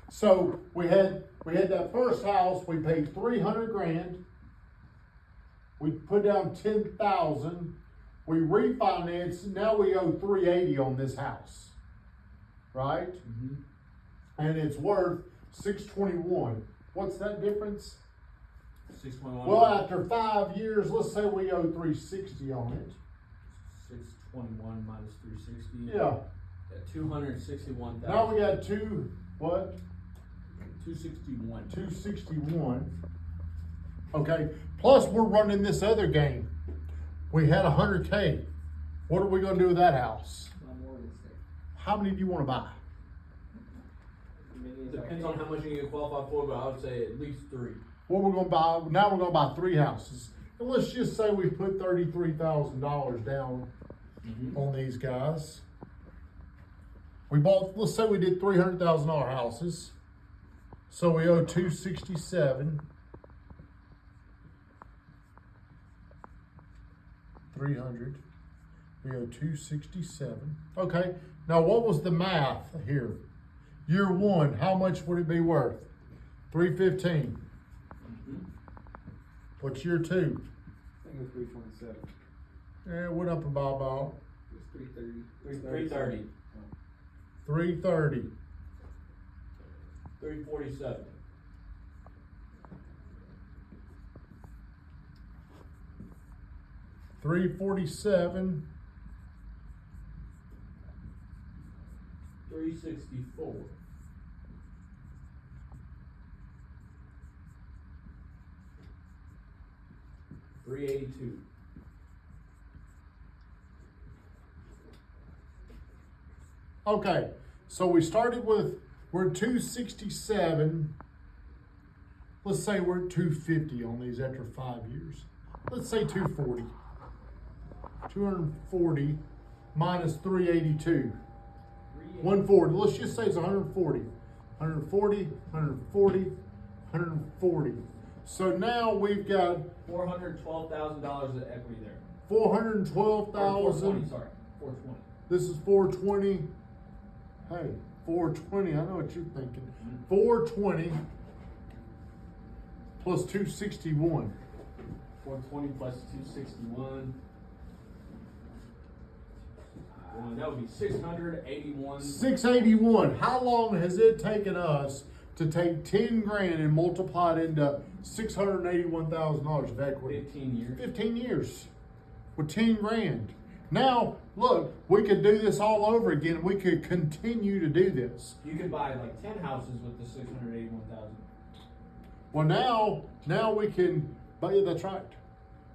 So we had that first house, we paid 300 grand. We put down 10,000. We refinanced, now we owe 380 on this house, right? Mm-hmm. And it's worth 621. What's that difference? 621. Well, after 5 years, let's say we owe 360 on it. 621 minus 360. Yeah. 261,000. Now we got 261. 261. Okay. Plus we're running this other game. We had 100K. What are we gonna do with that house? How many do you want to buy? Depends on how much you get qualified for, but I would say at least 3. What we're gonna buy? Now we're gonna buy 3 houses. And let's just say we put $33,000 down on these guys. We bought. Let's say we did $300,000 houses. So we owe 267. 300. We owe 267. Okay. Now what was the math here? Year 1, how much would it be worth? 315. What's year 2? I think it was 327. Yeah, it went up about It was 330. 330. 330. 347. 347. 364. 382. Okay, so we started with, we're 267. Let's say we're at 250 on these after 5 years. Let's say 240. 240 minus 382. 140. Let's just say it's 140. 140, 140, 140. So now we've got $412,000 of equity there. 412,000. 420, sorry. 420. This is 420. Hey, 420. I know what you're thinking. 420 plus 261. 420 plus 261. That would be 681. 681. How long has it taken us to take 10 grand and multiply it into $681,000 of equity? 15 years. 15 years with 10 grand. Now, look, we could do this all over again. We could continue to do this. You could buy like 10 houses with the 681,000. Well, now we can, but yeah, that's right.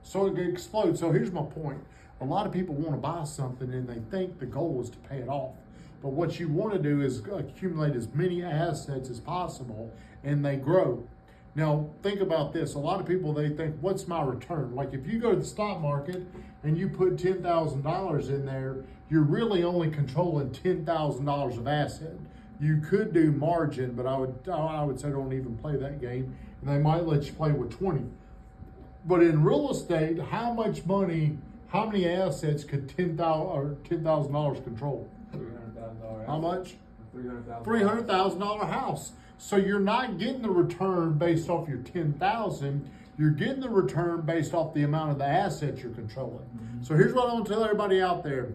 So it can explode. So here's my point. A lot of people want to buy something and they think the goal is to pay it off. But what you want to do is accumulate as many assets as possible and they grow. Now, think about this. A lot of people, they think, what's my return? Like if you go to the stock market and you put $10,000 in there, you're really only controlling $10,000 of asset. You could do margin, but I would say don't even play that game. And they might let you play with 20. But in real estate, how much money, how many assets could $10,000 control? $300,000. How much? $300,000. $300,000 house. So you're not getting the return based off your 10,000. You're getting the return based off the amount of the assets you're controlling. So here's what I want to tell everybody out there.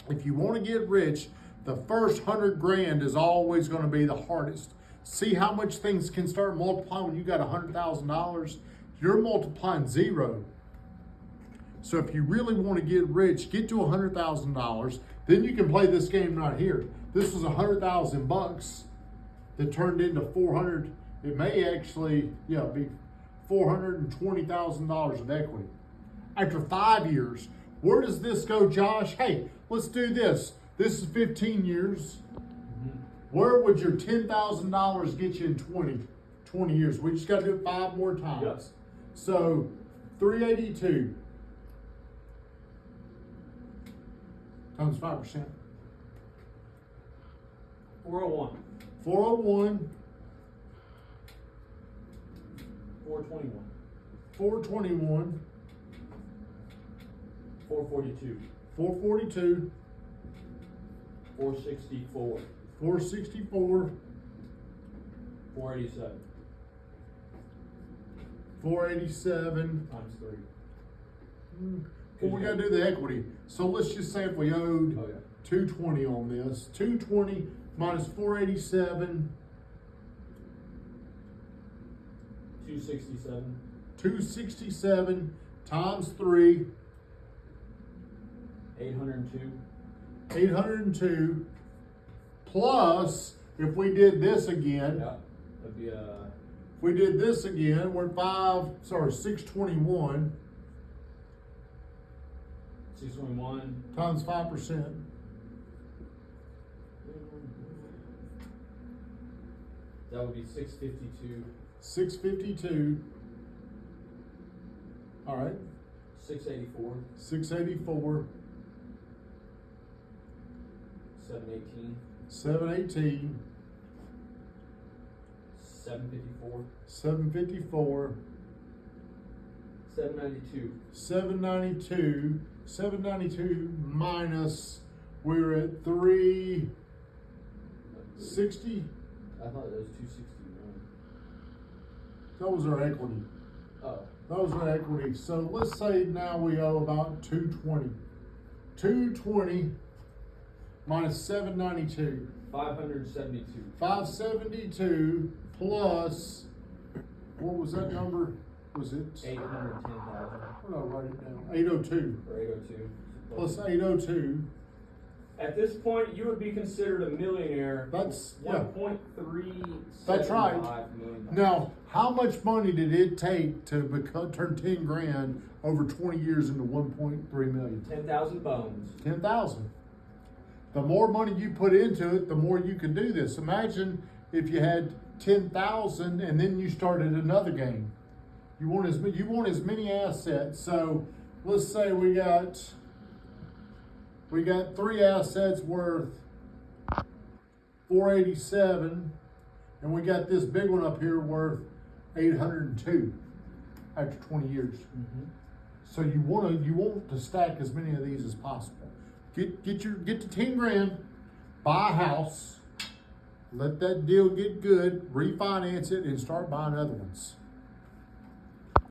If you want to get rich, the first 100 grand is always going to be the hardest. See how much things can start multiplying when you got $100,000. You're multiplying 0. So if you really want to get rich, get to $100,000. Then you can play this game right here. This was $100,000 that turned into 400. It may actually, be $420,000 of equity. After 5 years, where does this go, Josh? Hey, let's do this. This is 15 years. Where would your $10,000 get you in 20 years? We just got to do it 5 more times. Yep. So 382 times 5%. 401. 401, 421. 421, 442. 442, 464. 464, 487 487. times 3. Well, we gotta do the equity. So let's just say if we owed Oh, yeah. 220 on this, 220 minus 487, 267. 267 times 3, 802. 802, plus, if we did this again, Yeah. That'd be if we did this again, we're 621 621. times 5%. That would be 652. 652. All right, 684. 684, 718. 718, 754. 754, 792. 792, 792 minus, we're at 360. I thought it was 261. That was our equity. Oh. That was our equity. So let's say now we owe about 220. 220 minus 792. 572. 572 plus, what was that number? Was it? 810,000. What did I write it down? 802. Or 802. Plus 802. At this point, you would be considered a millionaire. That's, yeah. 1.375 That's right. million. Now, how much money did it take to turn 10 grand over 20 years into 1.3 million? 10,000 bones. 10,000. The more money you put into it, the more you can do this. Imagine if you had 10,000 and then you started another game. You want as many assets. So let's say we got 3 assets worth 487, and we got this big one up here worth 802 after 20 years. Mm-hmm. So you want to stack as many of these as possible. Get to 10 grand, buy a house, let that deal get good, refinance it, and start buying other ones.